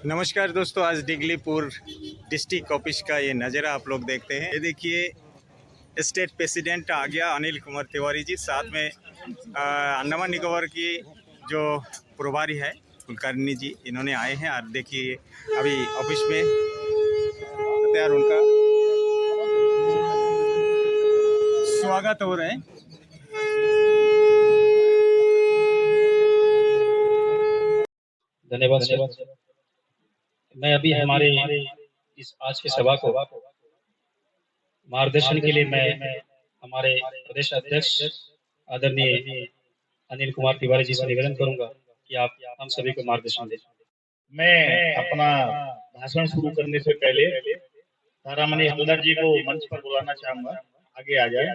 नमस्कार दोस्तों, आज डिगलीपुर डिस्ट्रिक्ट ऑफिस का ये नज़ारा आप लोग देखते हैं। ये देखिए, स्टेट प्रेसिडेंट आ गया अनिल कुमार तिवारी जी, साथ में अंडमान निकोबार की जो प्रभारी है कुलकर्णी जी, इन्होंने आए हैं। और देखिए अभी ऑफिस में तैयार उनका स्वागत हो रहा है। धन्यवाद सर। मैं अभी हमारे इस आज की सभा को मार्गदर्शन के लिए मैं हमारे प्रदेश अध्यक्ष आदरणीय अनिल कुमार तिवारी जी से निवेदन करूंगा कि आप हम सभी को मार्गदर्शन दें। मैं अपना भाषण शुरू करने से पहले तारामणि हल्दर जी को मंच पर बुलाना चाहूंगा, आगे आ जाए।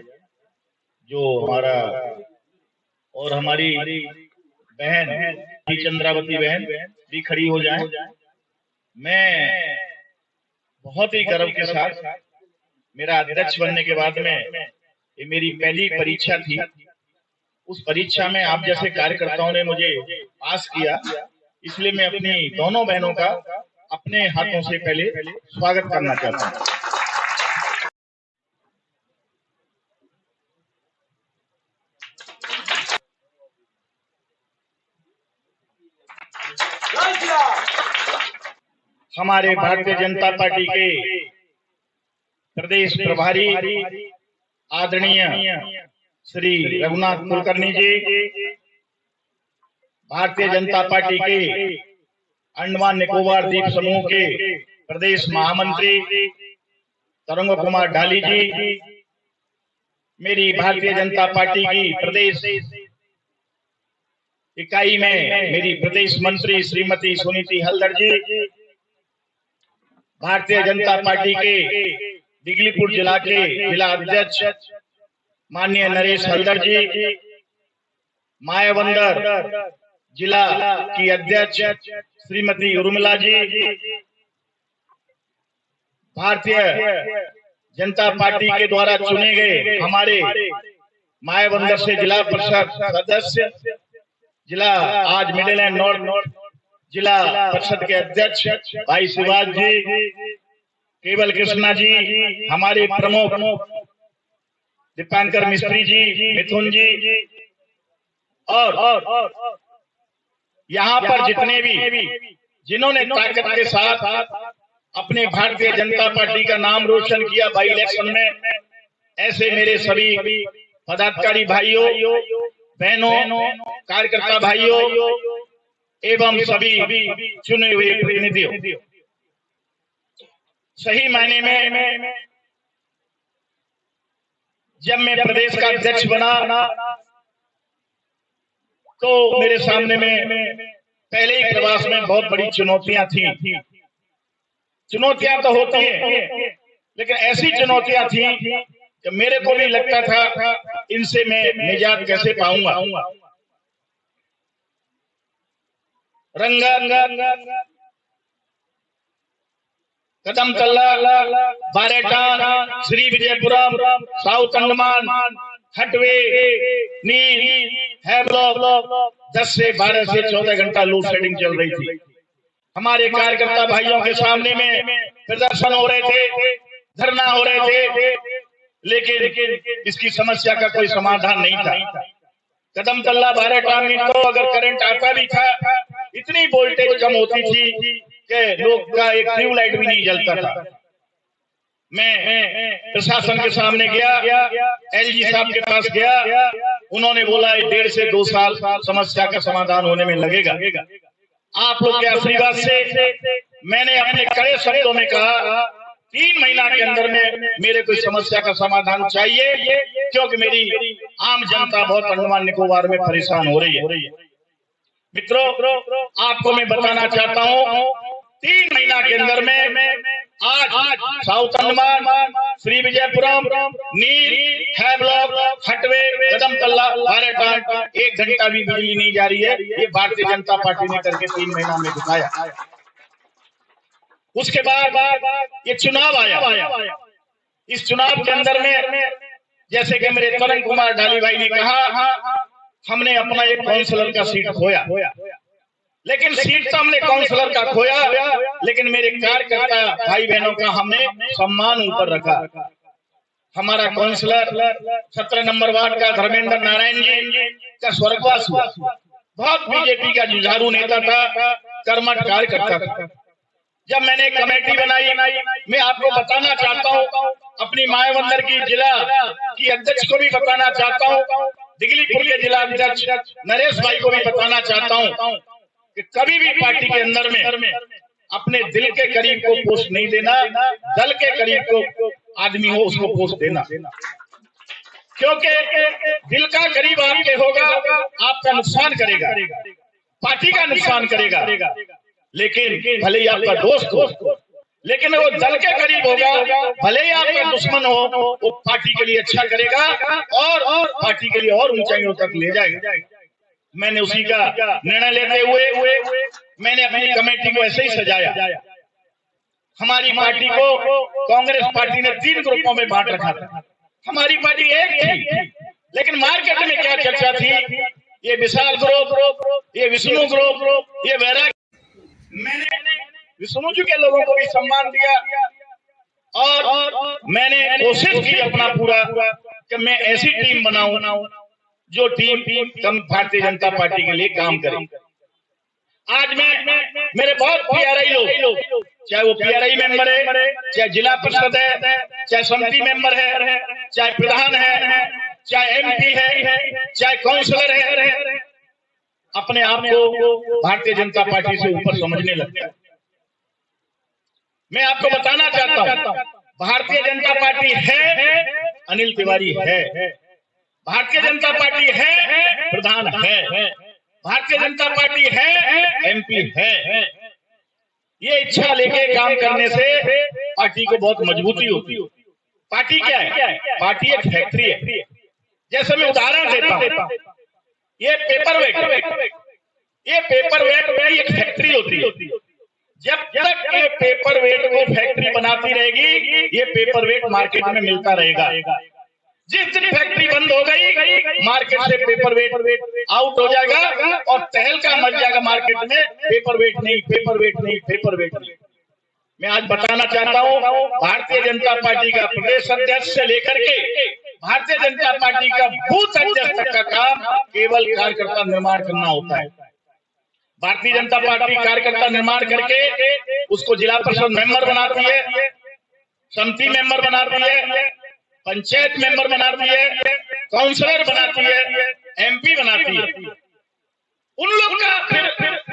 जो हमारा और हमारी बहन चंद्रावती बहन भी खड़ी हो जाए। मैं बहुत ही गर्व के साथ, मेरा अध्यक्ष बनने के बाद में ये मेरी पहली परीक्षा थी। उस परीक्षा में आप जैसे कार्यकर्ताओं ने मुझे पास किया, इसलिए मैं अपनी दोनों बहनों का अपने हाथों से पहले स्वागत करना चाहता हूँ। हमारे भारतीय जनता पार्टी के प्रदेश प्रभारी आदरणीय श्री रघुनाथ कुलकर्णी जी, भारतीय जनता पार्टी के अंडमान निकोबार द्वीप समूह के प्रदेश महामंत्री तरंग कुमार ढाली जी, मेरी भारतीय जनता पार्टी की प्रदेश इकाई में मेरी प्रदेश मंत्री श्रीमती सुनीति हल्दर जी, भारतीय जनता पार्टी के डिगलीपुर जिला के जिला अध्यक्ष माननीय नरेश हल्दर जी, मायाबंदर जिला की अध्यक्ष श्रीमती उर्मिला जी, भारतीय जनता पार्टी के द्वारा चुने गए हमारे मायाबंदर से जिला परिषद सदस्य, जिला आज मिडिल एंड नॉर्थ जिला परिषद के अध्यक्ष भाई शिवाज जी, केवल कृष्णा जी, हमारे प्रमुख दीपांकर मिस्त्री जी, मिथुन जी, और यहाँ पर जितने भी जिन्होंने ताकत के साथ अपने भारतीय जनता पार्टी का नाम रोशन किया बाई इलेक्शन में, ऐसे मेरे सभी पदाधिकारी भाइयों बहनों, कार्यकर्ता भाइयों एवं सभी चुने हुए प्रतिनिधियों, सही मायने में जब मैं प्रदेश का अध्यक्ष बना तो मेरे सामने में पहले ही प्रवास में बहुत बड़ी चुनौतियां थी। चुनौतियां तो होती हैं, लेकिन ऐसी चुनौतियां थी कि मेरे को भी लगता था इनसे मैं निजात कैसे पाऊंगा। रंगन, कदमतल्ला, बारेटान, श्री विजयपुरम, साउथ अंडमान, हटवे, नील, हैवलॉक 10 से 12 से 14 घंटा लोड शेडिंग चल रही थी। हमारे कार्यकर्ता भाइयों के सामने में प्रदर्शन हो रहे थे, धरना हो रहे थे, लेकिन इसकी समस्या का कोई समाधान नहीं था। कदमतल्ला बारेटान में तो अगर करंट आता भी था, इतनी वोल्टेज कम होती थी कि लोग का एक ट्यूबलाइट भी नहीं जलता था। मैं प्रशासन के सामने गया, एलजी साहब के पास गया, उन्होंने बोला 1.5 से 2 साल समस्या का समाधान होने में लगेगा। आप लोग के आशीर्वाद से मैंने अपने कड़े शब्दों में कहा 3 महीना के अंदर में मेरे कोई समस्या का समाधान चाहिए, क्योंकि मेरी आम जनता बहुत अंडमान निकोबार में परेशान हो रही है। मित्रों, आपको मैं बताना चाहता हूँ 3 महीना के अंदर में आज साउथ अंडमान, श्री विजयपुरम, नील, हैवलॉक, हटवे, कदमतल्ला, बारेटान 1 घंटा भी बिजली नहीं जा रही है। ये भारतीय जनता पार्टी ने करके 3 महीना में दिखाया। उसके बाद ये चुनाव आया। इस चुनाव के अंदर में जैसे कि मेरे तरंग कुमार ढाली भाई ने कहा, हमने अपना एक काउंसलर का सीट खोया, लेकिन सीट तो हमने काउंसलर का खोया, लेकिन मेरे कार्यकर्ता भाई बहनों का हमने सम्मान ऊपर रखा। हमारा काउंसलर 17 नंबर वार्ड का धर्मेंद्र नारायण जी का स्वर्गवास हुआ। बहुत बीजेपी का जुझारू नेता था, कर्मठ कार्यकर्ता था। जब मैंने कमेटी बनाई, मैं आपको बताना चाहता हूँ, अपनी मायाबंदर की जिला की अध्यक्ष को भी बताना चाहता हूँ, दिगलीपुर के जिला अध्यक्ष नरेश भाई को भी बताना चाहता हूँ कि कभी भी पार्टी के अंदर में अपने दिल के करीब को पोस्ट नहीं देना, दल के करीब को आदमी हो उसको पोस्ट देना, क्योंकि दिल का करीब आपके होगा आपका नुकसान करेगा, पार्टी का नुकसान करेगा। लेकिन भले ही आपका दोस्त हो, लेकिन वो दल के करीब होगा, भले ही आपका दुश्मन हो, वो पार्टी के लिए अच्छा करेगा और पार्टी के लिए और ऊंचाइयों तक ले जाएगा। मैंने उसी का निर्णय लेते हुए मैंने अपनी कमेटी को ऐसे ही सजाया। हमारी पार्टी को कांग्रेस पार्टी ने 3 ग्रुपों में बांट रखा था। हमारी पार्टी एक थी, लेकिन मार्केट में क्या चर्चा थी, ये विशाल ग्रुप, ये विष्णु ग्रुप, ये वैराग। मैंने विष्णु जी के लोगों को भी सम्मान दिया और मैंने कोशिश की अपना पूरा कि मैं ऐसी टीम बनाऊं जो टीम कम भारतीय जनता पार्टी के लिए काम करे। आज मैं मेरे बहुत पीआरआई लोग, चाहे वो पीआरआई मेंबर है, चाहे जिला परिषद है, चाहे समिति मेंबर है, चाहे प्रधान है, चाहे एमपी है, चाहे काउंसलर है, अपने आप को भारतीय जनता पार्टी से ऊपर समझने लगता है। मैं आपको बताना चाहता हूं, भारतीय जनता पार्टी है, अनिल तिवारी है, भारतीय जनता पार्टी है, प्रधान है, भारतीय जनता पार्टी है, एमपी है। ये इच्छा लेके काम करने से पार्टी को बहुत मजबूती होती है। पार्टी क्या है? पार्टी एक फैक्ट्री है। जैसे मैं उदाहरण देता हूं, ये पेपर वेट की एक फैक्ट्री होती है। जब तक ये पेपर वेट को फैक्ट्री बनाती रहेगी, ये पेपर वेट मार्केट में मिलता रहेगा। जिस दिन फैक्ट्री बंद हो गई, मार्केट से पेपर वेट आउट हो जाएगा और तहलका मच जाएगा मार्केट में, पेपर वेट नहीं। मैं आज बताना चाहता हूं, भारतीय जनता पार्टी का प्रदेश अध्यक्ष से लेकर के भारतीय जनता पार्टी का बूथ अध्यक्ष तक का काम केवल कार्यकर्ता निर्माण करना होता है। भारतीय जनता पार्टी कार्यकर्ता निर्माण करके उसको जिला परिषद मेंबर बनाती है, समिति मेंबर बनाती है, पंचायत मेंबर बनाती है, काउंसलर बनाती है, एमपी बनाती है। उन लोग का फिर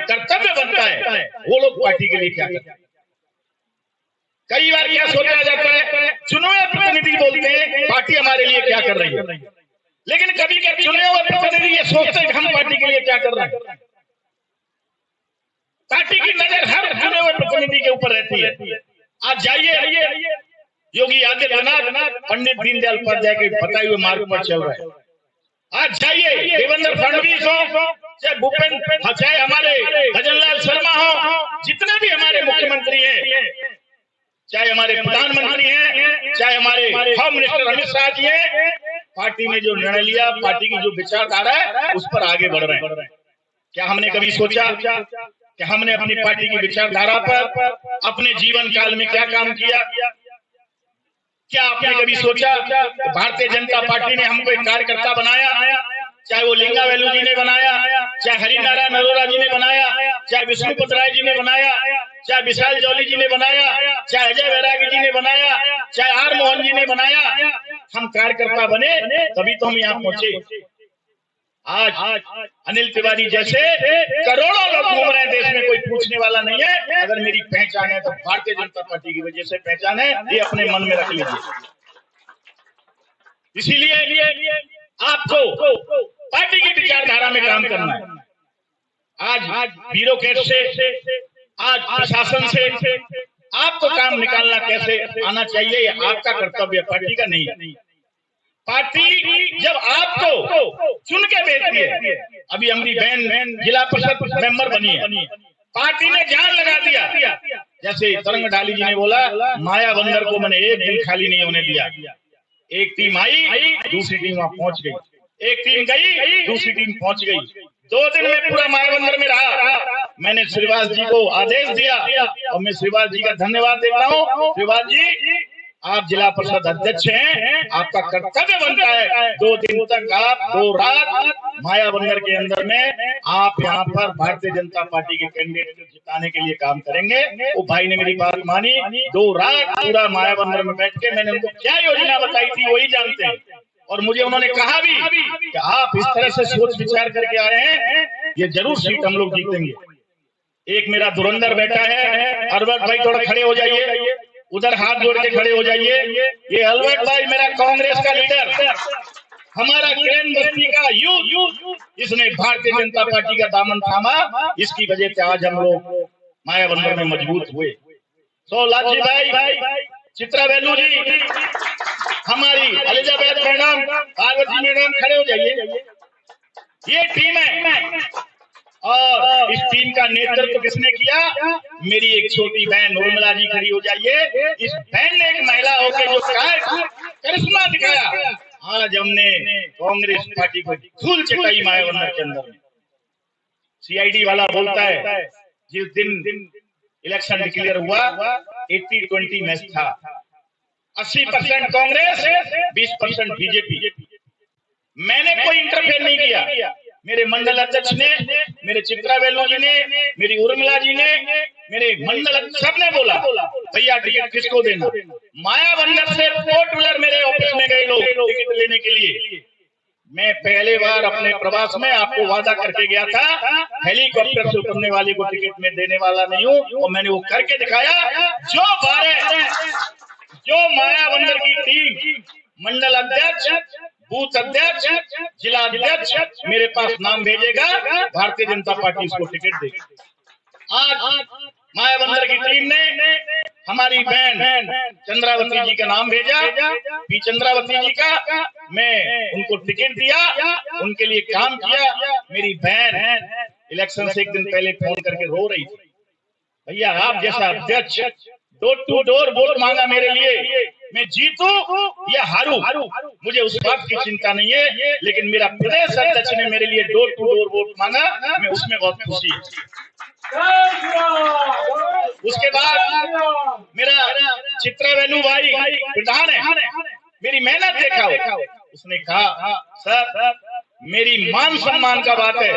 कर्तव्य बनता है वो लोग पार्टी के लिए क्या करते हैं। कई बार क्या सोचा जाता है, चुने हुए प्रतिनिधि बोलते हैं पार्टी हमारे लिए क्या कर रही है, लेकिन कभी क्या चुने हुए प्रतिनिधि ये सोचते हैं कि हम पार्टी के लिए क्या कर रहे हैं। पार्टी की नजर हर चुने हुए प्रतिनिधि के ऊपर रहती है। आज जाइए, योगी आदित्यनाथ पंडित दीनदयाल उपाध्याय के बताए हुए मार्ग पर चल रहे हैं। आज जाइए, देवेंद्र फडणवीस हो, चाहे भूपेंद्र, चाहे हमारे भजनलाल शर्मा हो, जितने भी हमारे मुख्यमंत्री हैं, चाहे हमारे प्रधानमंत्री हैं, चाहे हमारे होम मिनिस्टर अमित शाह जी हैं, पार्टी ने जो निर्णय लिया, पार्टी की जो विचारधारा है, उस पर आगे बढ़ रहे हैं। क्या हमने कभी सोचा कि हमने अपनी पार्टी की विचारधारा पर अपने जीवन काल में क्या काम किया? क्या आपने कभी सोचा भारतीय जनता पार्टी ने हमको एक कार्यकर्ता बनाया, चाहे वो लिंगा वेलू जी ने बनाया, चाहे हरिनारायण अरोड़ा जी ने बनाया, चाहे विष्णुपत राय जी ने बनाया, चाहे विशाल जौली जी ने बनाया, चाहे अजय वैरागी जी ने बनाया, चाहे आर मोहन जी ने बनाया, हम कार्यकर्ता बने तभी तो हम यहाँ पहुंचे। आज अनिल तिवारी जैसे करोड़ों लोग घूम रहे हैं देश में, कोई पूछने वाला नहीं है। अगर मेरी पहचान है तो भारतीय जनता पार्टी की वजह से पहचान है, ये अपने मन में रख लीजिए। इसीलिए आपको पार्टी की विचारधारा में काम करना है। आज ब्यूरोक्रेट से, आज प्रशासन से आपको काम निकालना कैसे आना चाहिए, ये आपका कर्तव्य, पार्टी का नहीं है। पार्टी जब आपको चुन के भेजती है, अभी हमारी बहन जिला परिषद मेंबर बनी है, पार्टी ने जान लगा दिया। जैसे तरंग डाली जी ने बोला, माया बंदर को मैंने एक दिन खाली नहीं होने दिया। एक टीम आई, दूसरी टीम वहां पहुंच गई, एक टीम गई, दूसरी टीम पहुंच गई। 2 दिन में पूरा मायाबंदर में रहा। मैंने श्रीवास जी को आदेश दिया और मैं श्रीवास जी का धन्यवाद देता हूँ। श्रीवास जी, आप जिला परिषद अध्यक्ष हैं, आपका कर्तव्य बनता है 2 दिन तक आप 2 रात मायाबंदर के अंदर में आप यहाँ पर भारतीय जनता पार्टी के कैंडिडेट को जिताने के लिए काम करेंगे। वो भाई ने मेरी बात मानी, 2 रात पूरा मायाबंदर में बैठ के मैंने उनको क्या योजना बताई थी वही जानते हैं। और मुझे उन्होंने कहा भी कि आप इस तरह से सोच विचार करके आए हैं, ये जरूर सीट हम लोग जीतेंगे। एक मेरा धुरंधर बैठा है, अरवत भाई थोड़ा खड़े हो जाइए, उधर हाथ जोड़ के खड़े हो जाइए। ये अलवट भाई मेरा कांग्रेस का लीडर, हमारा किरण बस्ती का यूथ, इसने भारतीय जनता पार्टी का दामन थामा, इसकी वजह से आज हम लोग मायाबंदर में मजबूत हुए। तो लालजी भाई, चित्रा बेलू जी, हमारी एलिजाबेथ मैडम, पार्वती मैडम खड़े हो जाइए। ये टीम है और इस टीम का नेतृत्व किसने किया? मेरी एक छोटी बहन उर्मिला जी खड़ी हो जाइए। इस बहन ने एक महिला होकर जो करिश्मा दिखाया, आज हमने कांग्रेस पार्टी को धूल चटाई मायाबंदर के अंदर में। सीआईडी वाला बोलता है जिस दिन इलेक्शन डिक्लेयर हुआ 80-20 मैच था, 80% कांग्रेस, 20% बीजेपी। मैंने कोई इंटरफेयर नहीं किया। मेरे मंडल अध्यक्ष ने, मेरे चित्रा बेलू जी ने, मेरी उर्मिला जी ने, मेरे मंडल सबने बोला भैया टिकट किसको देना। मायाबंदर से 4 व्हीलर मेरे ऑफिस में गए लोग टिकट लेने के लिए। मैं पहले बार अपने प्रवास में आपको वादा करके गया था, हेलीकॉप्टर से उतरने वाले को टिकट में देने वाला नहीं हूँ, और मैंने वो करके दिखाया। जो मायाबंदर की टीम, मंडल अध्यक्ष, बूथ अध्यक्ष, जिला अध्यक्ष मेरे पास नाम भेजेगा, भारतीय जनता पार्टी इसको टिकट देगी। आज मायाबंदर की टीम ने हमारी बहन चंद्रावती जी का नाम भेजा, पी चंद्रावती जी का, मैं उनको टिकट दिया, उनके लिए काम किया। मेरी बहन इलेक्शन से एक दिन पहले फोन करके रो रही थी, भैया आप जैसा अध्यक्ष डोर टू डोर वोट मांगा मेरे लिए, मैं जीतूं या हारूं मुझे उस बात की चिंता नहीं है, लेकिन मेरा प्रदेश अध्यक्ष ने मेरे लिए डोर टू डोर वोट मांगा, मैं उसमें बहुत खुशी है। उसके बाद मेरा चित्रा बेलू भाई प्रधान है, मेरी मेहनत देखा हो, उसने कहा सर मेरी मान सम्मान का बात है,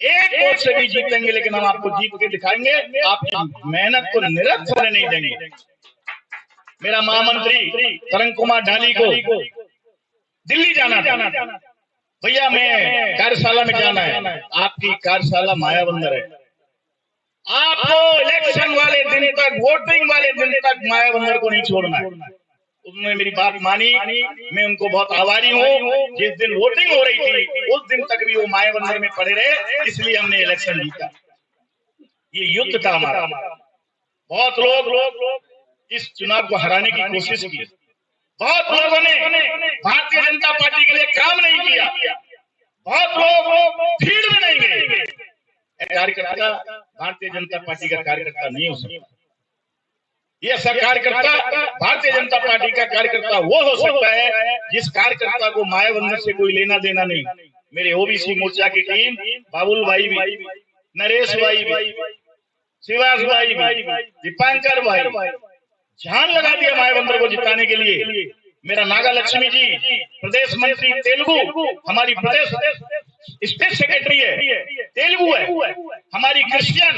एक वोट से भी जीतेंगे लेकिन हम आपको जीत के दिखाएंगे, आपकी मेहनत को निरस्त होने नहीं देंगे। मेरा महामंत्री तरंग कुमार ढाली को दिल्ली जाना था, भैया मैं कार्यशाला में जाना है, आपकी कार्यशाला मायाबंदर है, आपको इलेक्शन वाले दिन तक, वोटिंग वाले दिन तक मायाबंदर को नहीं छोड़ना है। उन्होंने मेरी बात मानी, मैं उनको बहुत आभारी हूँ। जिस दिन वोटिंग हो रही थी उस दिन तक भी वो मायाबंदर में पड़े रहे, इसलिए हमने इलेक्शन जीता। ये युद्ध था हमारा। बहुत लोग इस चुनाव को हराने की कोशिश की, बहुत लोगों ने भारतीय जनता पार्टी के लिए काम नहीं किया, बहुत लोग भीड़ में नहीं गए। कार्यकर्ता भारतीय जनता पार्टी का कार्यकर्ता नहीं हो सकता। ये ऐसा कार्यकर्ता भारतीय जनता पार्टी का कार्यकर्ता वो हो सकता है जिस कार्यकर्ता को मायाबंदर से कोई लेना देना नहीं। मेरे ओबीसी मोर्चा की टीम, बाबुल भाई भी, नरेश भाई भी, शिवास भाई भी, दीपांकर भाई, जान लगा दिया मायाबंदर को जिताने के लिए। मेरा नागा लक्ष्मी जी प्रदेश मंत्री तेलुगु, हमारी प्रदेश स्टेट सेक्रेटरी है, तेलुगु है, हमारी क्रिश्चियन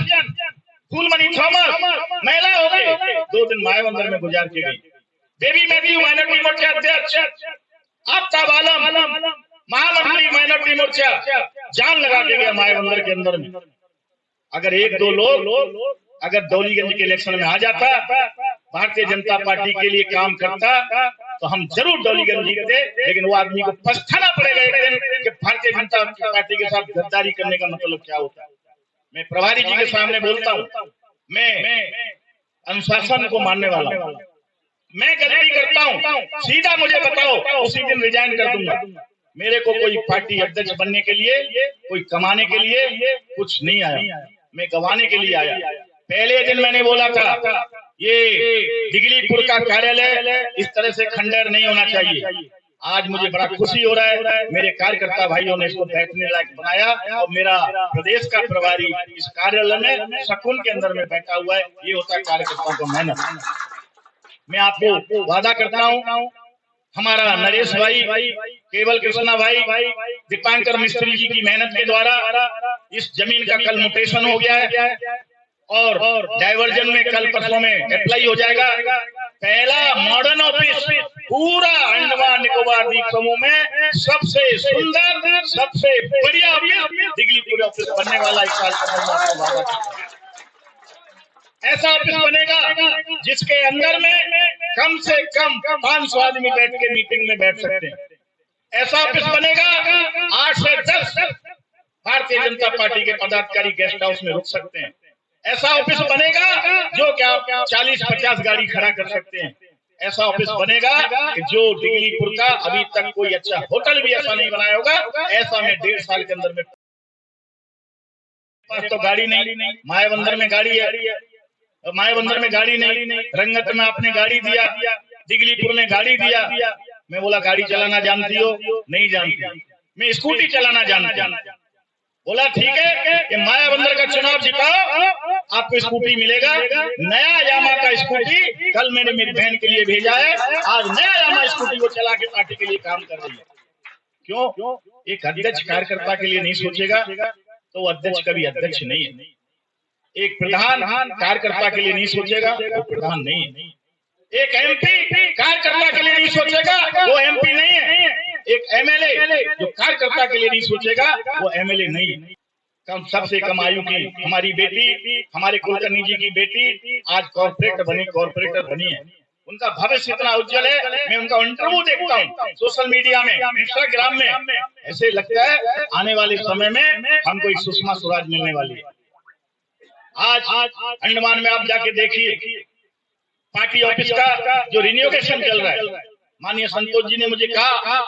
फूलमणि थॉमस महिला हो गई, 2 दिन मायाबंदर में गुजार के गई। बेबी मैथ्यू माइनॉरिटी मोर्चा अध्यक्ष, आफ्ताब आलम महामंत्री माइनॉरिटी मोर्चा, जान लगा के गया मायाबंदर के अंदर में। अगर 1-2 लोग अगर डोलीगंज के इलेक्शन में आ जाता, भारतीय जनता पार्टी के लिए काम करता, तो हम जरूर डोलीगंज जीतते, लेकिन वो आदमी को पछताना पड़ेगा एक दिन कि भारतीय जनता पार्टी के साथ गद्दारी करने का मतलब क्या होता है। मैं प्रभारी जी के सामने बोलता हूँ, मैं अनुशासन को मानने वाला हूँ, मैं गलती करता हूँ सीधा मुझे बताओ, उसी दिन रिजाइन कर दूंगा। मेरे को कोई पार्टी अध्यक्ष बनने के लिए, कोई कमाने के लिए कुछ नहीं आया, मैं गंवाने के लिए आया। पहले दिन मैंने बोला था ये दिगलीपुर का कार्यालय इस तरह से खंडर नहीं होना चाहिए, आज मुझे बड़ा खुशी हो रहा है, मेरे कार्यकर्ता भाइयों ने इसको बैठने लायक बनाया और मेरा प्रदेश का प्रभारी इस कार्यालय में सुकून के अंदर में बैठा हुआ है। ये होता है कार्यकर्ताओं को मेहनत। मैं आपको वादा करता हूँ, हमारा नरेश भाई, केवल कृष्णा भाई, दीपांकर मिस्त्री जी की मेहनत के द्वारा इस जमीन का कल म्यूटेशन हो गया है और डाइवर्जन में कल परसों में अप्लाई हो जाएगा। पहला मॉडर्न ऑफिस पूरा अंडमान निकोबार द्वीप समूह में सबसे सुंदर, सबसे बढ़िया ऑफिस दिगलीपुर ऑफिस बनने वाला इस साल का ऐसा ऑफिस बनेगा जिसके अंदर में कम से कम 500 आदमी बैठ के मीटिंग में बैठ सकते हैं। ऐसा ऑफिस बनेगा 8 से 10 भारतीय जनता पार्टी के पदाधिकारी गेस्ट हाउस में रुक सकते हैं। ऐसा ऑफिस बनेगा जो कि आप 40-50 गाड़ी खड़ा कर सकते हैं। ऐसा ऑफिस बनेगा कि जो दिगलीपुर का अभी तक कोई अच्छा होटल भी ऐसा नहीं बनाया होगा, ऐसा मैं 1.5 साल के अंदर में। तो गाड़ी नहीं, मायाबंदर में गाड़ी है, मायाबंदर में गाड़ी नहीं, रंगत में आपने गाड़ी दिया, दिगलीपुर में गाड़ी दिया। मैं बोला गाड़ी चलाना जानती हो? नहीं जानती। मैं स्कूटी चलाना जानती हूं। बोला ठीक है कि मायाबंदर का चुनाव जिताओ, आपको स्कूटी मिलेगा। नया यामा का स्कूटी कल मैंने मेरी बहन के लिए भेजा है। आज नया यामा स्कूटी वो चला के पार्टी के लिए काम कर रही है। क्यों? एक अध्यक्ष कार्यकर्ता के लिए नहीं सोचेगा तो वो अध्यक्ष कभी अध्यक्ष नहीं है। एक प्रधान कार्यकर्ता के लिए नहीं सोचेगा वो प्रधान नहीं है। एक एमपी कार्यकर्ता के लिए नहीं सोचेगा वो एमपी नहीं है। एक एमएलए जो कार्यकर्ता के लिए नहीं सोचेगा वो एमएलए नहीं है। कम सबसे कम आयु की हमारी बेटी, हमारे कुलकर्णी जी की बेटी आज कॉर्पोरेटर बनी है। उनका भविष्य इतना उज्जवल है। मैं उनका इंटरव्यू देखता हूँ सोशल मीडिया में, इंस्टाग्राम में, ऐसे लगता है आने वाले समय में हमको एक सुषमा स्वराज मिलने वाली है। आज अंडमान में आप जाके देखिए पार्टी ऑफिस का जो रिन्यूएशन चल रहा है। माननीय संतोष जी ने मुझे कहा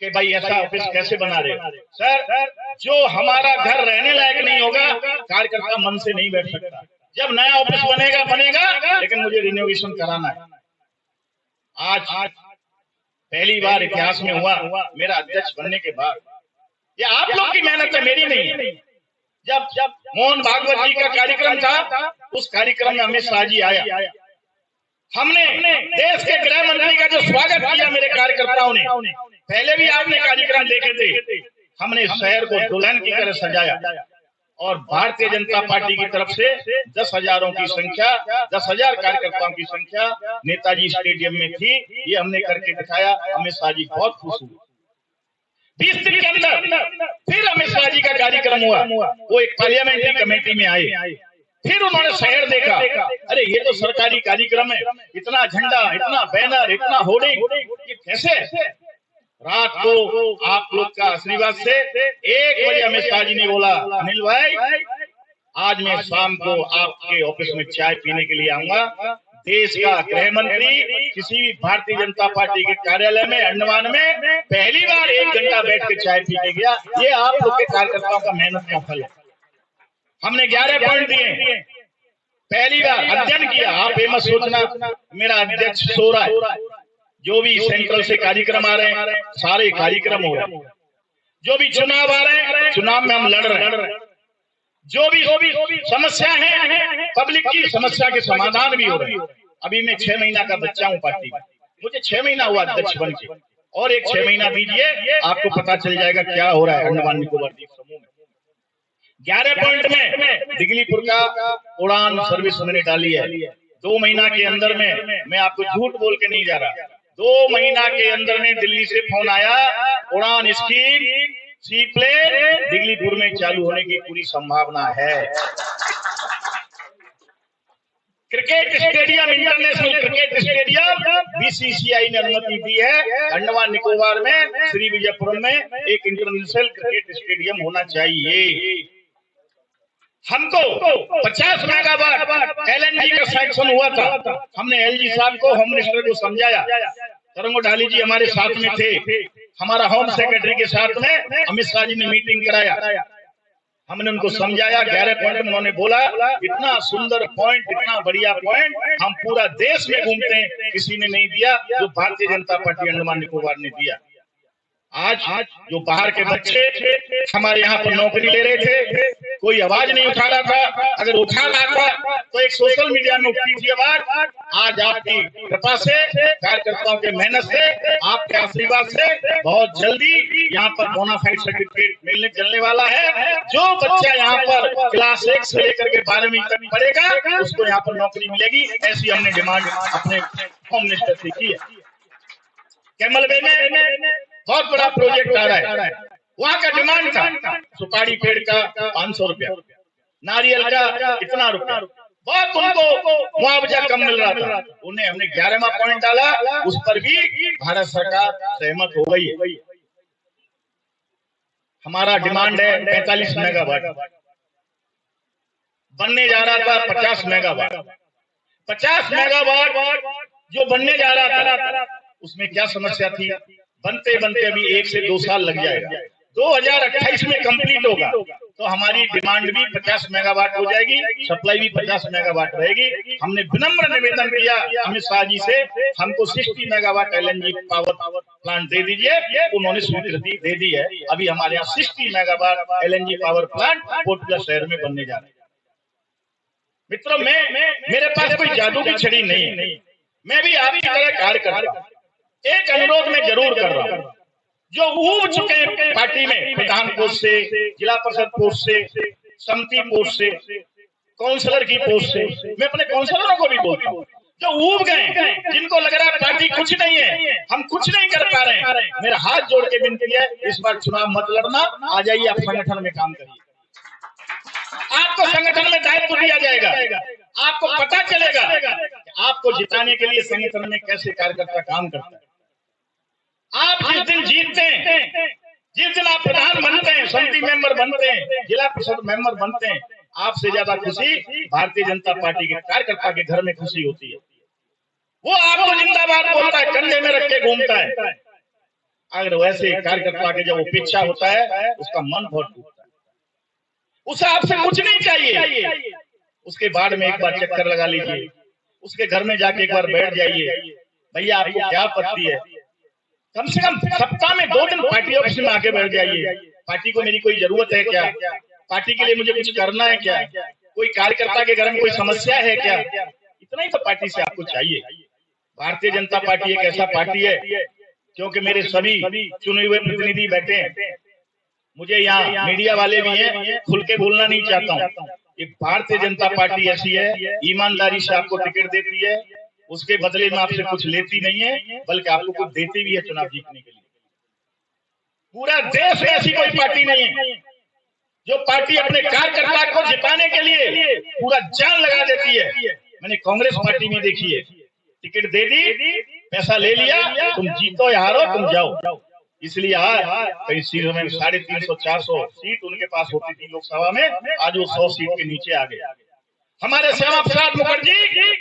कि भाई ऐसा ऑफिस कैसे बना रहे हो? सर, जो हमारा घर रहने लायक नहीं होगा कार्यकर्ता मन से नहीं बैठ सकता। जब नया ऑफिस बनेगा, लेकिन मुझे रिन्यूएशन कराना है। आज पहली बार इतिहास में हुआ मेरा अध्यक्ष बनने के बाद। ये आप लोग की मेहनत है, मेरी नहीं है। जब मोहन भागवत जी का कार्यक्रम था, उस कार्यक्रम में अमित शाह जी आया। हमने देश के गृह मंत्री का जो स्वागत किया मेरे कार्यकर्ताओं ने, पहले भी आपने कार्यक्रम देखे थे। हमने शहर को दुल्हन की तरह सजाया और भारतीय जनता पार्टी की तरफ से 10,000 की संख्या, 10,000 कार्यकर्ताओं की संख्या नेताजी स्टेडियम में थी। ये हमने करके दिखाया। अमित शाह जी बहुत खुश हुए। 20 दिन के अंदर फिर अमित शाह जी का कार्यक्रम हुआ। वो एक पार्लियामेंट्री कमेटी में आए। फिर उन्होंने शहर देखा, अरे ये तो सरकारी कार्यक्रम है, इतना झंडा, इतना बैनर, इतना होर्डिंग, ये कैसे? रात को आप लोग का आशीर्वाद से 1 बजे अमित शाह जी ने बोला, अनिल भाई आज मैं शाम को आपके ऑफिस में चाय पीने के लिए आऊंगा। देश का गृह मंत्री किसी भी भारतीय जनता पार्टी के कार्यालय में अंडमान में पहली बार 1 घंटा बैठ के चाय पी के गया। ये आप लोग के कार्यकर्ताओं का मेहनत का फल है। हमने 11 पॉइंट दिए। पहली बार अध्ययन किया। आप ये मत सोचना मेरा अध्यक्ष सो रहा है। जो भी सेंट्रल से कार्यक्रम आ रहे हैं, सारे कार्यक्रम हो रहे हैं। जो भी चुनाव आ रहे हैं, चुनाव में हम लड़ रहे हैं। जो भी समस्या है पब्लिक की, समस्या के समाधान भी हो रहे हैं। अभी मैं 6 महीना का बच्चा हूँ पार्टी में। मुझे 6 महीना हुआ अध्यक्ष बन के, और एक 6 महीना दीजिए, आपको पता चल जाएगा क्या हो रहा है अंडमान निकोबार द्वीप समूह में। 11 पॉइंट में दिगलीपुर का उड़ान सर्विस मैंने डाली है। 2 महीना के अंदर में, मैं आपको झूठ बोल के नहीं जा रहा, 2 महीना के अंदर में दिल्ली से फोन आया, उड़ान स्कीम सी प्लेन दिगलीपुर में चालू होने की पूरी संभावना है। Cricket stadium, international cricket stadium BCCI ने अनुमति दी है। अंडमान निकोबार में श्री विजयपुरम में एक इंटरनेशनल क्रिकेट स्टेडियम होना चाहिए। हमको 50 मेगावाट एलएनजी का सैंक्शन हुआ था। हमने एलजी साहब को, होम मिनिस्टर को समझाया। तरंगो ढाली जी हमारे साथ में थे, हमारा होम सेक्रेटरी के साथ में अमित शाह जी ने मीटिंग कराया। हमने उनको समझाया, 11 पॉइंट में उन्होंने बोला, इतना सुंदर पॉइंट, इतना बढ़िया पॉइंट हम पूरा देश में घूमते हैं, किसी ने नहीं दिया जो भारतीय जनता पार्टी अंडमान निकोबार ने दिया। आज जो बाहर के बच्चे हमारे यहाँ पर नौकरी ले रहे थे, कोई आवाज नहीं उठा रहा था, अगर उठा रहा था तो एक सोशल मीडिया में उठती थी आवाज। आज आपकी कृपा से, कार्यकर्ताओं के मेहनत से, आपके आशीर्वाद से बहुत जल्दी यहाँ पर बोनाफाइड सर्टिफिकेट मिलने चलने वाला है। जो बच्चा यहाँ पर क्लास 1 से लेकर के 12वीं तक पढ़ेगा उसको यहाँ पर नौकरी मिलेगी। ऐसी हमने डिमांड अपने होम मिनिस्टर से की है। कैमल वे में बहुत बड़ा प्रोजेक्ट आ रहा है, वहाँ का डिमांड था सुपारी पेड़ का 500 रुपया, नारियल का इतना रुपया, बहुत उनको मुआवजा कम मिल रहा था। उन्हें हमने 11वां पॉइंट डाला, उस पर भी भारत सरकार सहमत हो गई है। हमारा डिमांड है 45 मेगावाट, बनने जा रहा था 50 मेगावाट। 50 मेगावाट जो बनने जा रहा था उसमें क्या समस्या थी, बनते बनते अभी 1 से 2 साल लग जाएगा, 2028 में कंप्लीट होगा तो हमारी डिमांड भी 50 मेगावाट हो जाएगी, सप्लाई भी 50 मेगावाट रहेगी। हमने विनम्र निवेदन किया अमित शाह जी से, हमको 60 मेगावाट LNG पावर प्लांट दे दीजिए, उन्होंने स्वीकृति दे दी है। अभी हमारे यहाँ 60 megawatt LNG power plant Kotpura शहर में बनने जा रहा है। मित्रों, मेरे पास कोई जादू की छड़ी नहीं है, मैं भी आपकी तरह कार्य करता हूँ। एक अनुरोध मैं जरूर कर रहा हूँ, जो ऊब चुके हैं पार्टी में, प्रधान पोस्ट से, जिला परिषद पोस्ट से, समिति पोस्ट से, काउंसलर की पोस्ट से, मैं अपने काउंसलरों को भी बोलता हूँ, जो ऊब गए, जिनको लग रहा है पार्टी कुछ नहीं है, हम कुछ नहीं कर पा रहे हैं, मेरा हाथ जोड़ के विनती है, इस बार चुनाव मत लड़ना, आ जाइए, आप संगठन में काम करिए। आपको संगठन में दायित्व दिया जाएगा, आपको पता चलेगा आपको जिताने के लिए संगठन में कैसे कार्यकर्ता काम करता है। आप जिस दिन जीतते हैं, जिस दिन आप प्रधान बनते हैं, समिति मेंबर बनते हैं, जिला परिषद मेंबर बनते हैं, आपसे ज्यादा खुशी भारतीय जनता पार्टी के कार्यकर्ता के घर में खुशी होती है। वो आपको जिंदाबाद बोलता है, कंधे में रख के घूमता है। अगर वैसे कार्यकर्ता के जब उपेक्षा होता है उसका मन बहुत टूटता है, उसे आपसे कुछ नहीं चाहिए, उसके बाद में एक बार चक्कर लगा लीजिए, उसके घर में जाके एक बार बैठ जाइए, भैया आपको क्या आपत्ति है, कम से कम सप्ताह में 2 दिन पार्टी ऑफिस में आके बैठ जाइए। पार्टी को मेरी कोई जरूरत है क्या, पार्टी के लिए मुझे कुछ करना है क्या, कोई कार्यकर्ता के घर में कोई समस्या है क्या, इतना ही तो पार्टी से आपको चाहिए। भारतीय जनता पार्टी एक ऐसा पार्टी है, क्योंकि मेरे सभी चुने हुए प्रतिनिधि बैठे हैं, मुझे यहाँ मीडिया वाले भी हैं, खुल के बोलना नहीं चाहता हूँ। ये भारतीय जनता पार्टी ऐसी है, ईमानदारी से आपको टिकट देती है, उसके बदले में आपसे कुछ लेती नहीं है, बल्कि आपको कुछ देती भी है चुनाव जीतने के लिए। पूरा देश में ऐसी कोई पार्टी नहीं है जो पार्टी अपने कार्यकर्ता को जिताने के लिए पूरा जान लगा देती है। मैंने कांग्रेस पार्टी में देखी है, टिकट दे दी, पैसा ले लिया, तुम जीतो या हारो तुम जाओ। इसलिए आज कई सीटों में 350-400 सीट उनके पास होती थी लोकसभा में, आज वो 100 सीट के नीचे आ गए। हमारे श्यामा प्रसाद मुखर्जी,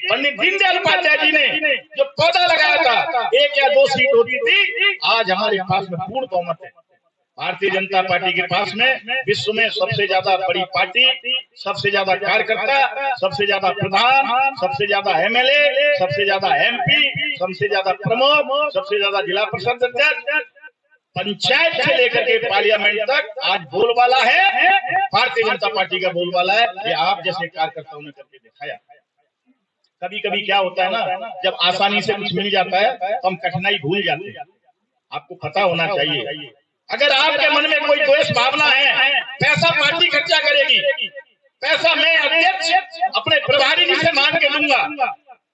पंडित दीनदयाल उपाध्याय जी ने जो पौधा लगाया था, 1 या 2 सीट होती थी, आज हमारे पास में पूर्ण बहुमत है। भारतीय जनता पार्टी के पास में विश्व में सबसे ज्यादा बड़ी पार्टी, सबसे ज्यादा कार्यकर्ता, सबसे ज्यादा प्रधान, सबसे ज्यादा MLA, सबसे ज्यादा MP, सबसे ज्यादा प्रमुख, सबसे ज्यादा जिला परिषद अध्यक्ष, पंचायत से लेकर के पार्लियामेंट तक आज बोलबाला है, भारतीय जनता पार्टी का बोलबाला है। ये आप जैसे कार्यकर्ताओं ने करके दिखाया। कभी कभी क्या होता है ना, जब आसानी से कुछ मिल जाता है तो हम कठिनाई भूल जाते हैं। आपको पता होना चाहिए, अगर आपके मन में कोई द्वेष भावना है, पैसा पार्टी खर्चा करेगी, पैसा मैं अध्यक्ष अपने प्रभारी जी से मांग के लूंगा।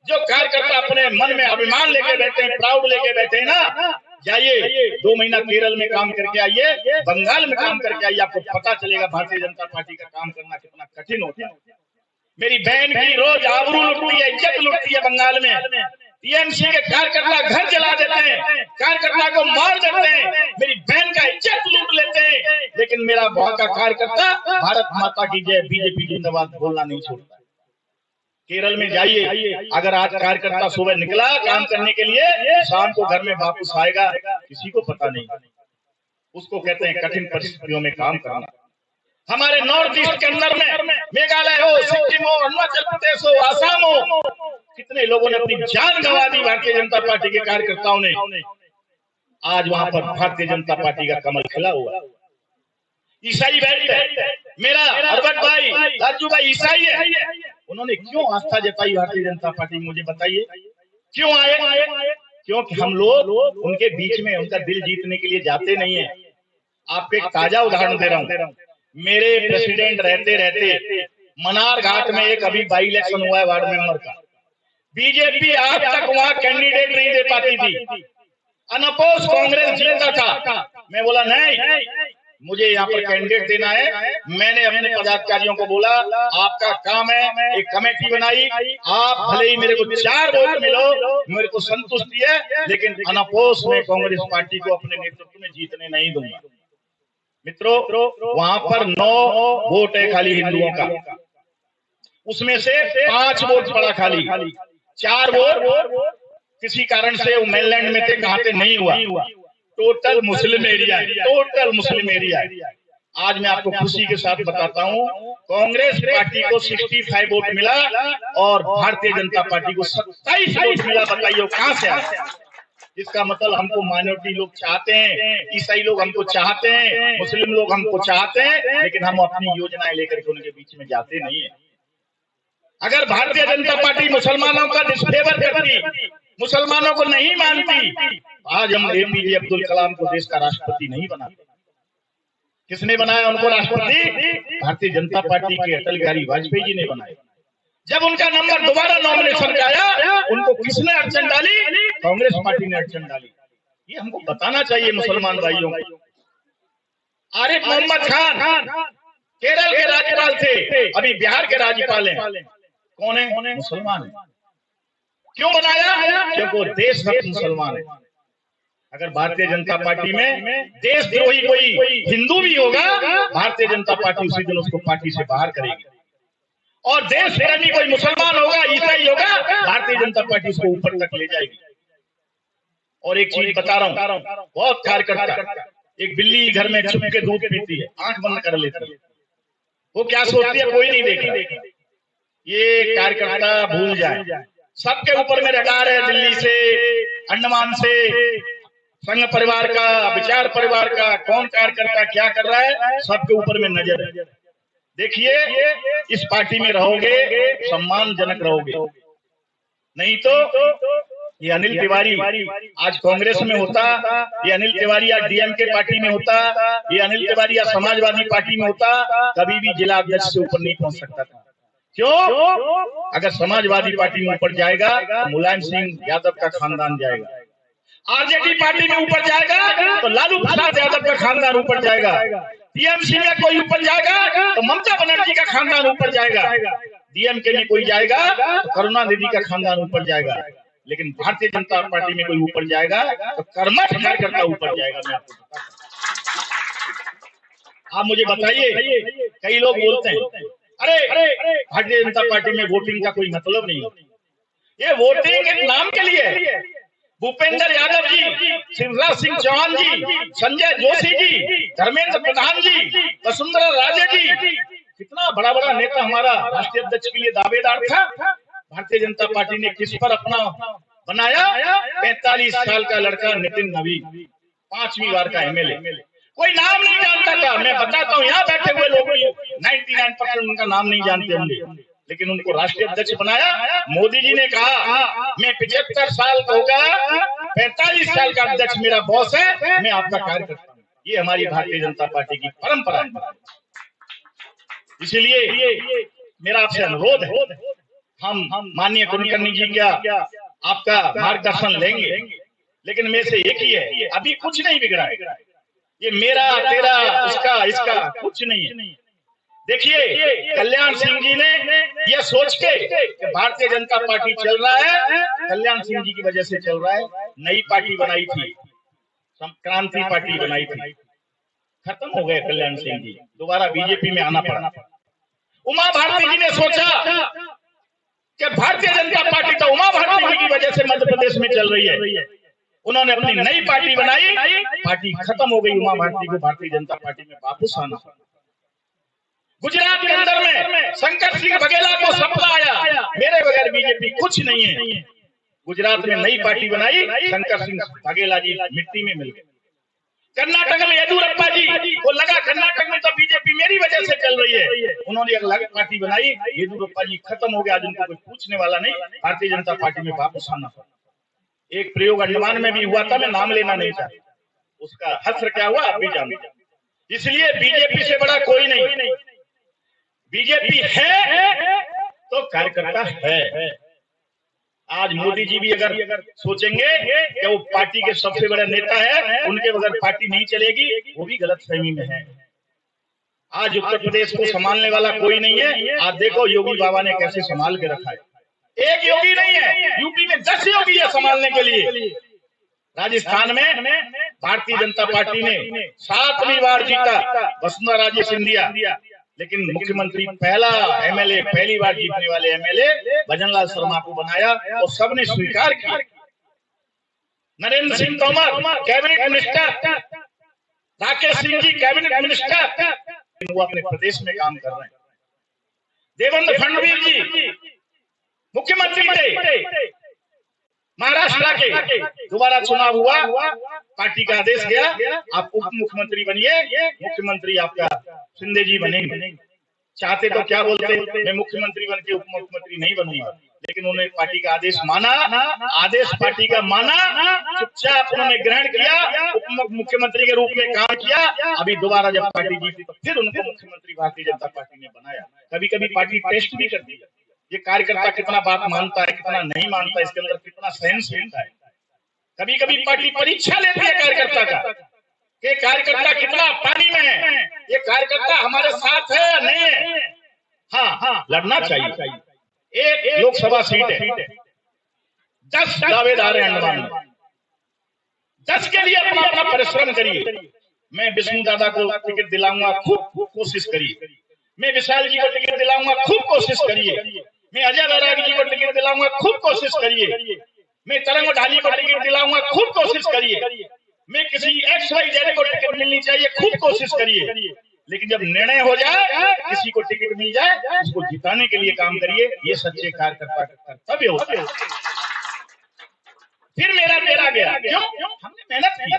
जो कार्यकर्ता अपने मन में अभिमान लेके बैठे हैं, प्राउड लेके बैठे हैं ना, जाइए 2 महीना केरल में काम करके आइए, बंगाल में काम करके आइए, आपको पता चलेगा भारतीय जनता पार्टी का काम करना कितना कठिन होता है। मेरी बहन की रोज आबरू लुटती है, इज्जत लुटती है बंगाल में। टीएमसी के कार्यकर्ता घर जला देते हैं, कार्यकर्ता को मार देते हैं, मेरी बहन का इज्जत लूट लेते हैं, लेकिन मेरा वहां का कार्यकर्ता भारत माता की जय, बीजेपी जिंदाबाद बोलना नहीं छोड़ता। केरल में जाइए, अगर आज कार्यकर्ता सुबह निकला काम करने के लिए, शाम को घर में वापस आएगा, किसी को पता नहीं। उसको कहते हैं कठिन परिस्थितियों में काम करना। हमारे नॉर्थ ईस्ट के अंदर में मेघालय हो, सिक्किम हो, अरुणाचल प्रदेश हो, आसाम हो, कितने लोगों ने अपनी जान गंवा दी भारतीय जनता पार्टी के कार्यकर्ताओं ने। आज वहां पर भारतीय जनता पार्टी का कमल खिला हुआ। ईसाई बेल्ट है, मेरा अरबत भाई राजू भाई ईसाई है, उन्होंने क्यों आस्था जताई भारतीय जनता पार्टी, मुझे बताइए क्यों आए? क्योंकि हम लोग उनके बीच में उनका दिल जीतने के लिए जाते नहीं है। आपको एक ताजा उदाहरण दे रहा हूँ। मेरे प्रेसिडेंट रहते रहते मनार घाट में एक अभी बाई इलेक्शन हुआ है वार्ड मेंबर का, बीजेपी आज तक वहां कैंडिडेट नहीं दे पाती थी, अनअपोज कांग्रेस जीता था। मैं बोला नहीं, मुझे यहाँ पर कैंडिडेट देना है। मैंने अपने पदाधिकारियों को बोला आपका काम है, एक कमेटी बनाई, आप भले ही मेरे को 4 वोट मिलो, मेरे को संतुष्टि है, लेकिन अनअपोज में कांग्रेस पार्टी को अपने नेतृत्व में जीतने नहीं दूंगा। मित्रों, वहां पर 9 वोट है खाली हिंदुओं का, उसमें से 5 वोट पड़ा खाली, 4 वोट किसी कारण से वो मेनलैंड में थे, कहां थे नहीं हुआ। टोटल मुस्लिम एरिया है, टोटल मुस्लिम एरिया है। आज मैं आपको खुशी के साथ बताता हूं, कांग्रेस पार्टी को 65 वोट मिला और भारतीय जनता पार्टी को 27 वोट मिला। बताइए कहां से आया? इसका मतलब हमको माइनॉरिटी लोग चाहते हैं, ईसाई लोग हमको चाहते हैं, मुस्लिम लोग हमको चाहते हैं, लेकिन हम अपनी योजनाएं लेकर के उनके बीच में जाते नहीं है। अगर भारतीय जनता पार्टी मुसलमानों का डिसफेवर करती, मुसलमानों को नहीं मानती, आज हम एपीजे अब्दुल कलाम को देश का राष्ट्रपति नहीं बनाते। किसने बनाया उनको राष्ट्रपति? भारतीय जनता पार्टी के अटल बिहारी वाजपेयी जी ने बनाया। जब उनका नंबर दोबारा नॉमिनेशन का आया, उनको किसने अड़चन डाली? कांग्रेस पार्टी ने अड़चन डाली। ये हमको बताना चाहिए मुसलमान भाइयों को। आरिफ मोहम्मद खान केरल के राज्यपाल थे, अभी बिहार के राज्यपाल हैं। कौन है? मुसलमान है। क्यों बनाया? क्योंकि वो देशभक्त मुसलमान है। अगर भारतीय जनता पार्टी में देशद्रोही कोई हिंदू भी होगा, भारतीय जनता पार्टी उसी दिन उसको पार्टी से बाहर करेगी। और देश प्रेमी कोई मुसलमान होगा, ईसाई होगा, भारतीय जनता पार्टी उसको ऊपर तक ले जाएगी। और एक चीज बता रहा हूँ, बहुत कार्यकर्ता, एक बिल्ली घर में छुप के दूध पीती है, आंख बंद कर लेती है, वो क्या सोचती है कोई नहीं देख रहा। ये कार्यकर्ता भूल जाए, सबके ऊपर में रडार है, दिल्ली से, अंडमान से, संघ परिवार का, विचार परिवार का, कौन कार्यकर्ता क्या कर रहा है, सबके ऊपर में नजर है। देखिए, इस पार्टी में रहोगे सम्मानजनक रहोगे, नहीं तो ये अनिल तिवारी आज कांग्रेस में होता, ये अनिल तिवारी आज डीएमके पार्टी में होता, ये अनिल तिवारी आज समाजवादी पार्टी में होता, कभी भी जिला अध्यक्ष से ऊपर नहीं पहुंच सकता था। क्यों? अगर समाजवादी पार्टी में ऊपर जाएगा तो मुलायम सिंह यादव का खानदान जाएगा, आरजेडी पार्टी में ऊपर जाएगा तो लालू प्रसाद यादव का खानदान ऊपर जाएगा, टीएमसी में कोई ऊपर जाएगा तो ममता बनर्जी का खानदान ऊपर जाएगा, डीएमके में कोई जाएगा तो करुणानिधि का खानदान ऊपर जाएगा, लेकिन भारतीय जनता पार्टी में कोई ऊपर जाएगा तो कर्मठ कार्यकर्ता ऊपर जाएगा। मैं आपको बताता हूं। आप मुझे बताइए, कई लोग बोलते हैं अरे भारतीय जनता पार्टी में वोटिंग का कोई मतलब नहीं है, ये वोटिंग एक नाम के लिए है। भूपेंद्र यादव जी, शिवराज सिंह चौहान जी, संजय जोशी जी, धर्मेंद्र प्रधान जी, वसुंधरा राजे जी, कितना बड़ा बड़ा नेता हमारा राष्ट्रीय अध्यक्ष के लिए दावेदार था। भारतीय जनता पार्टी ने किस पर अपना बनाया? 45 साल का लड़का नितिन नवीन, 5वीं बार का एमएलए, कोई नाम नहीं जानता था। मैं बताता हूँ, यहाँ बैठे हुए लोग 99% उनका नाम नहीं जानते होंगे, लेकिन उनको राष्ट्रीय अध्यक्ष बनाया। मोदी जी ने कहा मैं 75 साल का होगा, 45 साल का अध्यक्ष मेरा बॉस है, मैं आपका कार्य करता हूँ। ये हमारी भारतीय जनता पार्टी की परंपरा है। इसलिए मेरा आपसे अनुरोध है, हम माननीय कुलकर्णी जी क्या आपका मार्गदर्शन लेंगे, लेकिन में से एक ही है, अभी कुछ नहीं बिगड़ा है। ये मेरा तेरा इसका कुछ नहीं है। देखिए, कल्याण सिंह जी ने ये सोच के कि भारतीय जनता पार्टी चल रहा है, कल्याण सिंह जी की वजह से चल रहा है, नई पार्टी बनाई थी, क्रांति पार्टी बनाई थी, खत्म हो गए कल्याण सिंह जी, दोबारा बीजेपी में आना पड़ा। उमा भारती जी ने सोचा कि भारतीय जनता पार्टी तो उमा भारती जी की वजह से मध्य प्रदेश में चल रही है, उन्होंने अपनी नई पार्टी बनाई, पार्टी खत्म हो गई। उमा भारती को भारतीय जनता पार्टी में वापस आना। गुजरात के अंदर में शंकर सिंह बघेला को सपना आया, मेरे बगैर बीजेपी कुछ नहीं है। गुजरात में नई पार्टी बनाई, शंकर सिंह बघेला जी मिट्टी में मिल गए। कर्नाटक में येदियुरप्पा जी को लगा कर्नाटक में तो बीजेपी मेरी वजह से चल रही है, उन्होंने एक अलग पार्टी बनाई, येदियुरप्पा जी खत्म हो गया, आज उनको कोई पूछने वाला नहीं, भारतीय जनता पार्टी में वापस आना पड़ा। एक प्रयोग अंडमान में भी हुआ था, मैं नाम लेना नहीं चाहता, उसका हश्र क्या हुआ आप भी जानते। इसलिए बीजेपी से बड़ा कोई नहीं, बीजेपी है तो कार्यकर्ता है। आज मोदी जी भी अगर सोचेंगे कि वो पार्टी के सबसे बड़े नेता है, उनके बगैर पार्टी नहीं चलेगी, वो भी गलतफहमी में है। आज उत्तर प्रदेश को संभालने वाला कोई नहीं है। आज देखो योगी बाबा ने कैसे संभाल के रखा है, एक योगी नहीं है, यूपी में 10 योगी है संभालने के लिए। राजस्थान में भारतीय जनता पार्टी ने 7वीं बार जीता, वसुंधरा राजे सिंधिया, लेकिन मुख्यमंत्री पहला एमएलए, पहली बार जीतने वाले एमएलए भजनलाल शर्मा को बनाया और सबने स्वीकार किया। Narendra Singh Tomar cabinet minister, Rakesh Singh ji cabinet minister, वो अपने प्रदेश में काम कर रहे हैं। देवेंद्र फडणवीस जी मुख्यमंत्री थे, महाराष्ट्र के दोबारा चुनाव हुआ, पार्टी का आदेश गया, आप उप मुख्यमंत्री बनिए, मुख्यमंत्री आपका शिंदे जी बनेंगे। चाहते तो क्या बोलते, मैं मुख्यमंत्री बन के उप मुख्यमंत्री नहीं बनूंगा, लेकिन उन्होंने पार्टी का आदेश माना, आदेश पार्टी का माना, चुपचाप उन्होंने ग्रहण किया, उप मुख्यमंत्री के रूप में काम किया। अभी दोबारा जब पार्टी जीती तो फिर उनको मुख्यमंत्री भारतीय जनता पार्टी ने बनाया। कभी कभी पार्टी टेस्ट भी करती है, ये कार्यकर्ता कितना बात मानता है, कितना नहीं मानता, इसके अंदर कितना सहनशीलता है। कभी कभी पार्टी परीक्षा लेती है कार्यकर्ता का, कि कार्यकर्ता कितना पानी में है, ये कार्यकर्ता हमारे साथ है या नहीं है। हाँ, लड़ना चाहिए। एक लोकसभा सीट है, 10 दावेदार हैं अंडमान में, 10 के लिए अपना परिश्रम करिए। मैं विष्णु दादा को टिकट दिलाऊंगा, खूब कोशिश करिए। मैं विशाल जी को टिकट दिलाऊंगा, खूब कोशिश करिए। मैं अजय बैरागी जी को टिकट दिलाऊंगा, खूब कोशिश करिए। मैं तरंग ढाली को टिकट दिलाऊंगा, खूब कोशिश करिए। मैं किसी XYZ को टिकट मिलनी चाहिए, खूब कोशिश करिए। लेकिन जब निर्णय हो जाए, किसी को टिकट मिल जाए, उसको जिताने के लिए काम करिए। ये सच्चे कार्यकर्ता का कर्तव्य होता है। फिर मेरा गया, क्यों? हमने मेहनत की,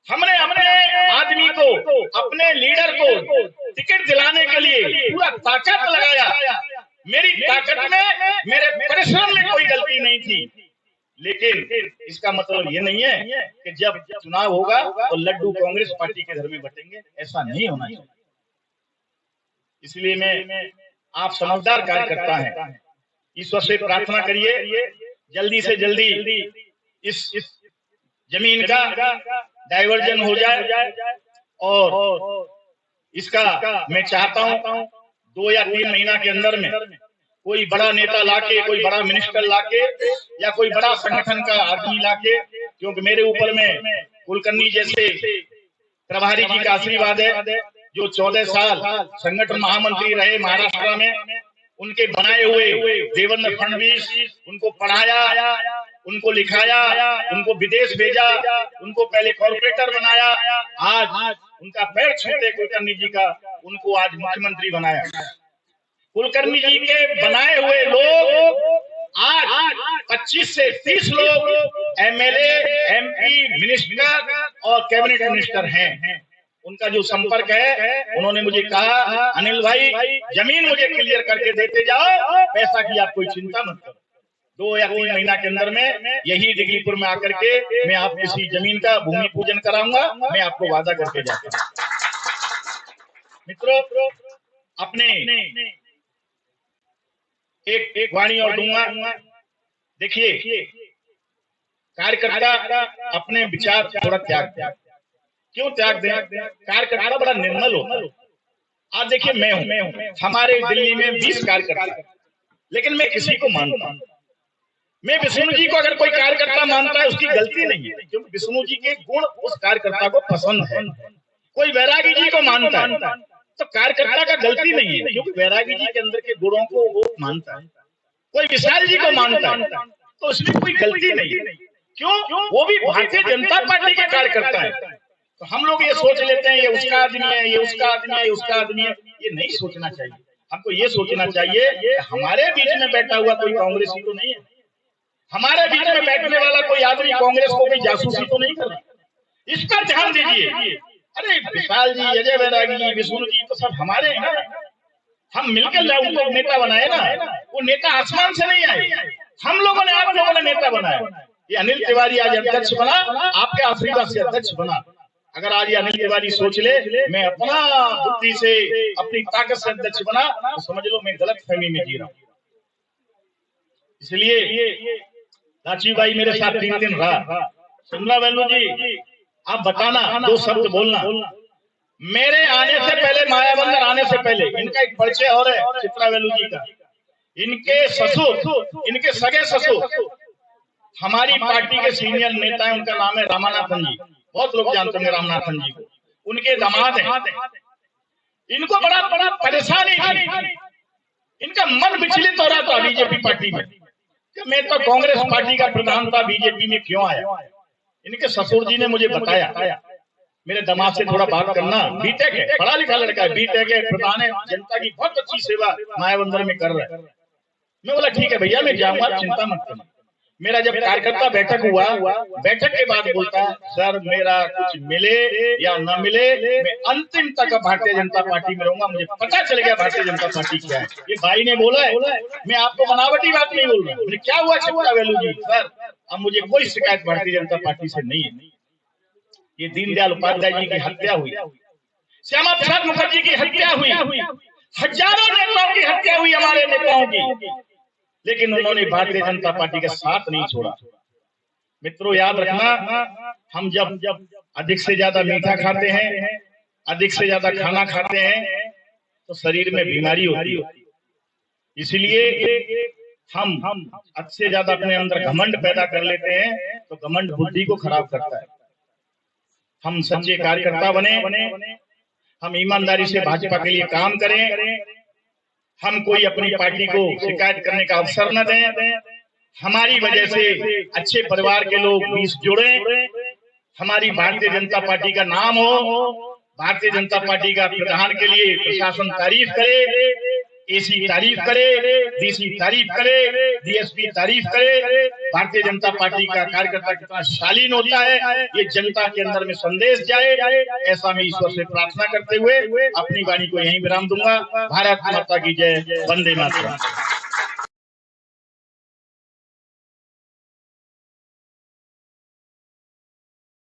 हमने अपने आदमी को, अपने लीडर को टिकट दिलाने के लिए पूरा ताकत लगाया। मेरी ताकत में, मेरे परिश्रम में कोई गलती नहीं थी, लेकिन इसका मतलब ये नहीं है कि जब चुनाव होगा तो लड्डू कांग्रेस पार्टी के घर में बटेंगे, ऐसा नहीं होना चाहिए। इसलिए मैं, आप समझदार कार्यकर्ता हैं, ईश्वर से प्रार्थना करिए जल्दी से जल्दी इस जमीन का डाइवर्जन हो जाए, और इसका मैं चाहता हूं 2 या 3 महीना के अंदर में कोई बड़ा नेता लाके, कोई बड़ा मिनिस्टर लाके, या कोई बड़ा संगठन का आदमी लाके, क्योंकि मेरे ऊपर में कुलकर्णी जैसे प्रभारी जी का आशीर्वाद है, जो 14 साल संगठन महामंत्री रहे महाराष्ट्र में। उनके बनाए हुए देवेंद्र फडणवीस, उनको पढ़ाया, उनको लिखाया, उनको विदेश भेजा, उनको पहले कॉर्पोरेटर बनाया, आज उनका पैर छूते कुलकर्णी जी का, उनको आज मुख्यमंत्री बनाया। कुलकर्णी जी के बनाए हुए लोग आज 25 से 30 लोग एमएलए, एमपी, मिनिस्टर और कैबिनेट मिनिस्टर हैं। उनका जो संपर्क है, उन्होंने मुझे कहा, अनिल भाई जमीन मुझे क्लियर करके देते जाओ, पैसा की आप कोई चिंता मत करो। 2 या 3 महीना के अंदर में यही दिगलीपुर में आकर के मैं आप किसी जमीन का भूमि पूजन कराऊंगा, मैं आपको वादा करके जाता हूं। मित्रों, अपने एक वाणी और दूंगा। देखिए, कार्यकर्ता अपने विचार थोड़ा त्याग दें। क्यों त्याग दें? कार्यकर्ता बड़ा निर्मल होता है। आज देखिए, मैं हूं, हमारे दिल्ली में 20 कार्यकर्ता, लेकिन मैं किसी को मानता हूं। मैं विष्णु जी को अगर कोई कार्यकर्ता मानता है, उसकी गलती नहीं है, क्योंकि विष्णु जी के गुण उस कार्यकर्ता को पसंद है। कोई बैरागी जी को मानता है तो कार्यकर्ता का गलती नहीं है, क्योंकि बैरागी जी के अंदर के गुणों को वो मानता है। कोई विशाल जी को मानता है तो उसमें कोई गलती नहीं है। क्यों? वो भी भारतीय जनता पार्टी के कार्यकर्ता है। तो हम लोग ये सोच लेते हैं ये उसका आदमी है, ये उसका आदमी है, ये उसका आदमी है। ये नहीं सोचना चाहिए। हमको ये सोचना चाहिए कि हमारे बीच में बैठा हुआ कोई कांग्रेसी तो नहीं है, हमारे बीच में बैठने वाला कोई आदमी कांग्रेस को कोई जासूसी तो नहीं कर रहा। इस पर ध्यान दीजिए। अरे विशाल जी, अजय बैरागी जी, विष्णु जी तो सब हमारे हैं ना। हम मिलकर उनको नेता बनाए ना। वो नेता आसमान से नहीं आए, हम लोगों ने, आप लोगों ने नेता बनाया। ये अनिल तिवारी आज अध्यक्ष बना, आपके आशीर्वाद से अध्यक्ष बना। अगर आज ये अनिल तिवारी सोच ले मैं अपना बुद्धि से, अपनी ताकत से अध्यक्ष बना, तो समझ लो मैं गलत फहमी में जी रहा हूँ। इसलिए राजीव भाई मेरे साथ 3 दिन रहा। शिमला वेलू जी, आप बताना, 2 शब्द बोलना। मेरे आने से पहले, मायाबंदर आने से पहले, इनका एक परिचय और है चित्रा वेलू जी का। इनके ससुर, इनके सगे ससुर हमारी पार्टी के सीनियर नेता है, उनका नाम है रामानाथन जी। बहुत लोग जानते हैं रामनाथन जी को। उनके दामाद हैं। इनको बड़ा बड़ा परेशानी थी, इनका मन विचलित हो रहा था बीजेपी पार्टी में कि मैं तो कांग्रेस पार्टी का प्रधान था, बीजेपी में क्यों आया। इनके ससुर जी ने मुझे बताया, मेरे दामाद से थोड़ा बात करना, बीटेक है, पढ़ा लिखा लड़का है, बीटेक है, प्रधान है, जनता की बहुत अच्छी सेवा मायाबंदर में कर रहा है। मैं बोला ठीक है भैया, मैं जाऊंगा, चिंता मत करना। मेरा जब कार्यकर्ता बैठक हुआ, बैठक के बाद बोलता है सर मेरा कुछ मिले या न मिले, मैं अंतिम तक भारतीय जनता पार्टी में रहूंगा। मुझे पता चल गया भारतीय जनता पार्टी क्या है। ये भाई ने बोला है, मैं आपको बनावटी बात नहीं बोल रहा। मुझे क्या हुआ चित्रा वेलू जी, सर अब मुझे कोई शिकायत भारतीय जनता पार्टी से नहीं है। ये दीनदयाल उपाध्याय जी की हत्या हुई, श्यामा प्रसाद मुखर्जी की हत्या हुई, हजारों नेताओं की हत्या हुई, हमारे नेताओं की, लेकिन उन्होंने भारतीय जनता पार्टी का साथ नहीं छोड़ा। मित्रों याद रखना, हम जब अधिक से ज्यादा मीठा खाते हैं, अधिक से ज्यादा खाना खाते हैं, तो शरीर में बीमारी होती है। इसलिए हम अच्छे से ज्यादा अपने अंदर घमंड पैदा कर लेते हैं, तो घमंड बुद्धि को खराब करता है। हम सच्चे कार्यकर्ता बने, हम ईमानदारी से भाजपा के लिए काम करें, हम कोई अपनी पार्टी को शिकायत करने का अवसर न दें। हमारी वजह से अच्छे परिवार के लोग बीच जुड़े, हमारी भारतीय जनता पार्टी का नाम हो, भारतीय जनता पार्टी का प्रधान के लिए प्रशासन तारीफ करे, एसी तारीफ करे, डीसी तारीफ करे, डीएसपी तारीफ करे। भारतीय जनता पार्टी का कार्यकर्ता कितना शालीन होता है, ये जनता के अंदर में संदेश जाए, ऐसा मैं ईश्वर से प्रार्थना करते हुए अपनी वाणी को यहीं विराम दूंगा। भारत माता की जय, वंदे मातरम।